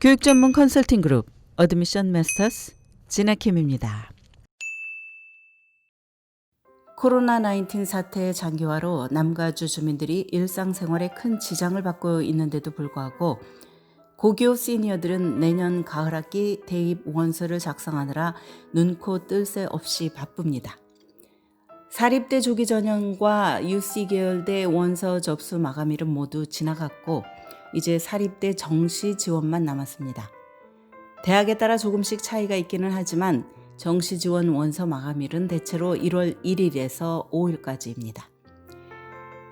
교육 전문 컨설팅 그룹 어드미션 마스터스 진아킴입니다. 코로나19 사태의 장기화로 남가주 주민들이 일상생활에 큰 지장을 받고 있는데도 불구하고 고교 시니어들은 내년 가을 학기 대입 원서를 작성하느라 눈코 뜰 새 없이 바쁩니다. 사립대 조기 전형과 UC 계열대 원서 접수 마감일은 모두 지나갔고 이제 사립대 정시 지원만 남았습니다. 대학에 따라 조금씩 차이가 있기는 하지만 정시 지원 원서 마감일은 대체로 1월 1일에서 5일까지입니다.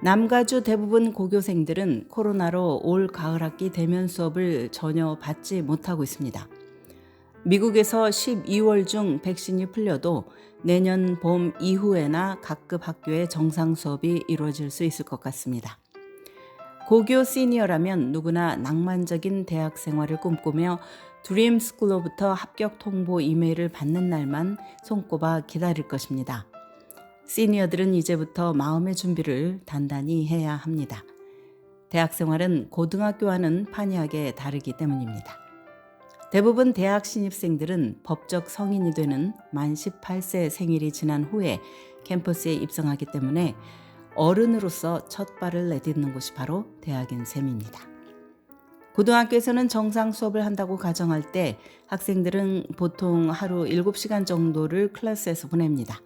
남가주 대부분 고교생들은 코로나로 올 가을 학기 대면 수업을 전혀 받지 못하고 있습니다. 미국에서 12월 중 백신이 풀려도 내년 봄 이후에나 각급 학교의 정상 수업이 이루어질 수 있을 것 같습니다. 고교 시니어라면 누구나 낭만적인 대학 생활을 꿈꾸며 드림스쿨로부터 합격 통보 이메일을 받는 날만 손꼽아 기다릴 것입니다. 시니어들은 이제부터 마음의 준비를 단단히 해야 합니다. 대학 생활은 고등학교와는 판이하게 다르기 때문입니다. 대부분 대학 신입생들은 법적 성인이 되는 만 18세 생일이 지난 후에 캠퍼스에 입성하기 때문에 어른으로서 첫 발을 내딛는 곳이 바로 대학인 셈입니다. 고등학교에서는 정상 수업을 한다고 가정할 때 학생들은 보통 하루 7시간 정도를 클래스에서 보냅니다.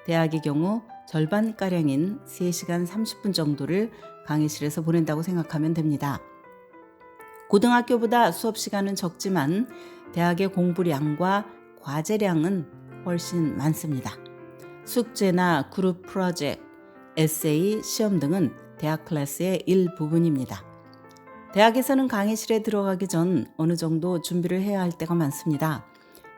대학의 경우 절반가량인 3시간 30분 정도를 강의실에서 보낸다고 생각하면 됩니다. 고등학교보다 수업 시간은 적지만 대학의 공부량과 과제량은 훨씬 많습니다. 숙제나 그룹 프로젝트, 에세이, 시험 등은 대학 클래스의 일부분입니다. 대학에서는 강의실에 들어가기 전 어느 정도 준비를 해야 할 때가 많습니다.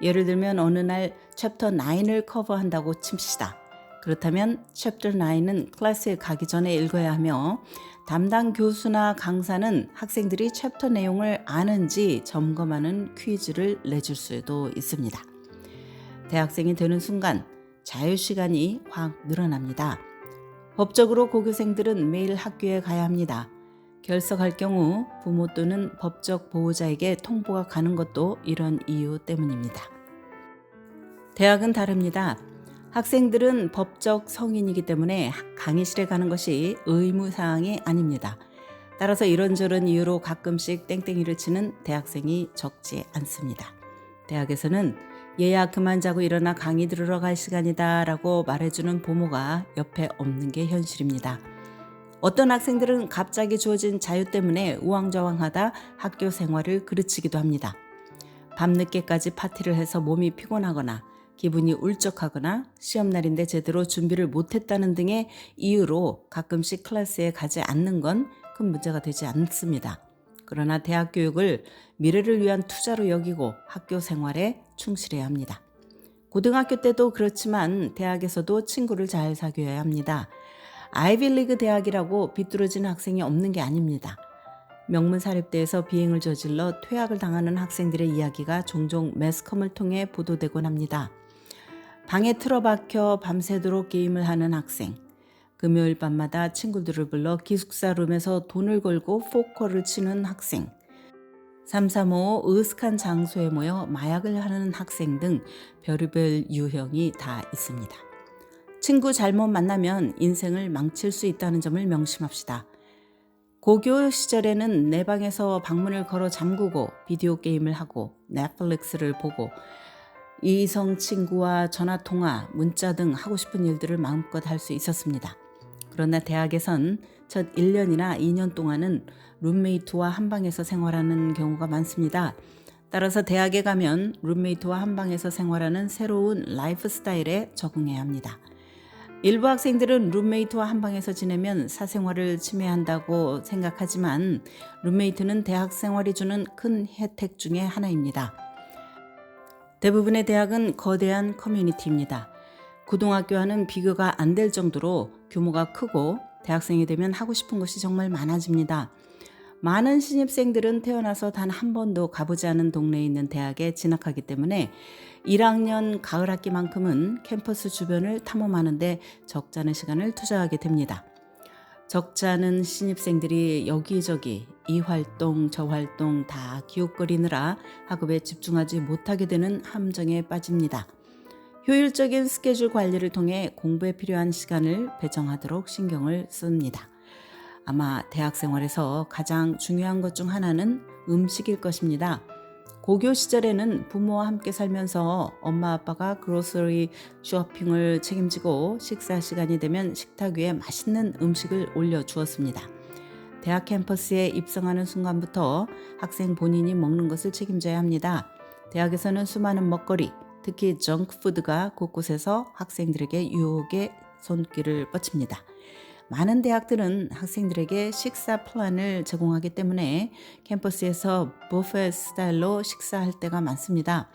예를 들면 어느 날 챕터 9을 커버한다고 칩시다. 그렇다면 챕터 9은 클래스에 가기 전에 읽어야 하며 담당 교수나 강사는 학생들이 챕터 내용을 아는지 점검하는 퀴즈를 내줄 수도 있습니다. 대학생이 되는 순간 자유시간이 확 늘어납니다. 법적으로 고교생들은 매일 학교에 가야 합니다. 결석할 경우 부모 또는 법적 보호자에게 통보가 가는 것도 이런 이유 때문입니다. 대학은 다릅니다. 학생들은 법적 성인이기 때문에 강의실에 가는 것이 의무사항이 아닙니다. 따라서 이런저런 이유로 가끔씩 땡땡이를 치는 대학생이 적지 않습니다. 대학에서는 얘야 그만 자고 일어나 강의 들으러 갈 시간이다 라고 말해주는 부모가 옆에 없는 게 현실입니다. 어떤 학생들은 갑자기 주어진 자유 때문에 우왕좌왕하다 학교 생활을 그르치기도 합니다. 밤늦게까지 파티를 해서 몸이 피곤하거나 기분이 울적하거나 시험날인데 제대로 준비를 못했다는 등의 이유로 가끔씩 클래스에 가지 않는 건 큰 문제가 되지 않습니다. 그러나 대학 교육을 미래를 위한 투자로 여기고 학교 생활에 충실해야 합니다. 고등학교 때도 그렇지만 대학에서도 친구를 잘 사귀어야 합니다. 아이비리그 대학이라고 비뚤어지는 학생이 없는 게 아닙니다. 명문 사립대에서 비행을 저질러 퇴학을 당하는 학생들의 이야기가 종종 매스컴을 통해 보도되곤 합니다. 방에 틀어박혀 밤새도록 게임을 하는 학생, 금요일 밤마다 친구들을 불러 기숙사 룸에서 돈을 걸고 포커를 치는 학생, 335 으슥한 장소에 모여 마약을 하는 학생 등 별의별 유형이 다 있습니다. 친구 잘못 만나면 인생을 망칠 수 있다는 점을 명심합시다. 고교 시절에는 내 방에서 방문을 걸어 잠그고 비디오 게임을 하고 넷플릭스를 보고 이성 친구와 전화통화, 문자 등 하고 싶은 일들을 마음껏 할 수 있었습니다. 그러나 대학에선 첫 1년이나 2년 동안은 룸메이트와 한 방에서 생활하는 경우가 많습니다. 따라서 대학에 가면 룸메이트와 한 방에서 생활하는 새로운 라이프 스타일에 적응해야 합니다. 일부 학생들은 룸메이트와 한 방에서 지내면 사생활을 침해한다고 생각하지만 룸메이트는 대학 생활이 주는 큰 혜택 중에 하나입니다. 대부분의 대학은 거대한 커뮤니티입니다. 고등학교와는 비교가 안 될 정도로 규모가 크고 대학생이 되면 하고 싶은 것이 정말 많아집니다. 많은 신입생들은 태어나서 단 한 번도 가보지 않은 동네에 있는 대학에 진학하기 때문에 1학년 가을 학기만큼은 캠퍼스 주변을 탐험하는 데 적잖은 시간을 투자하게 됩니다. 적지 않은 신입생들이 여기저기 이 활동 저 활동 다 기웃거리느라 학업에 집중하지 못하게 되는 함정에 빠집니다. 효율적인 스케줄 관리를 통해 공부에 필요한 시간을 배정하도록 신경을 씁니다. 아마 대학 생활에서 가장 중요한 것 중 하나는 음식일 것입니다. 고교 시절에는 부모와 함께 살면서 엄마 아빠가 그로서리 쇼핑을 책임지고 식사 시간이 되면 식탁 위에 맛있는 음식을 올려주었습니다. 대학 캠퍼스에 입성하는 순간부터 학생 본인이 먹는 것을 책임져야 합니다. 대학에서는 수많은 먹거리, 특히 정크푸드가 곳곳에서 학생들에게 유혹의 손길을 뻗칩니다. 많은 대학들은 학생들에게 식사 플랜을 제공하기 때문에 캠퍼스에서 뷔페 스타일로 식사할 때가 많습니다.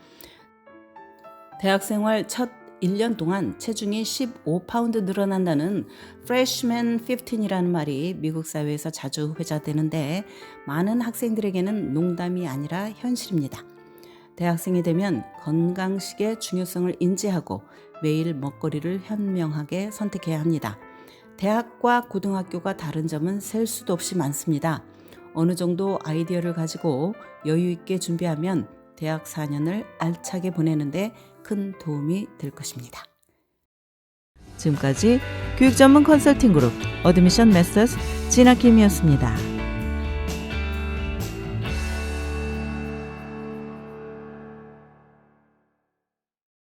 대학생활 첫 1년 동안 체중이 15파운드 늘어난다는 freshman 15이라는 말이 미국 사회에서 자주 회자되는데 많은 학생들에게는 농담이 아니라 현실입니다. 대학생이 되면 건강식의 중요성을 인지하고 매일 먹거리를 현명하게 선택해야 합니다. 대학과 고등학교가 다른 점은 셀 수도 없이 많습니다. 어느 정도 아이디어를 가지고 여유 있게 준비하면 대학 4년을 알차게 보내는데 큰 도움이 될 것입니다. 지금까지 교육 전문 컨설팅 그룹 어드미션 메서스 진아킴이었습니다.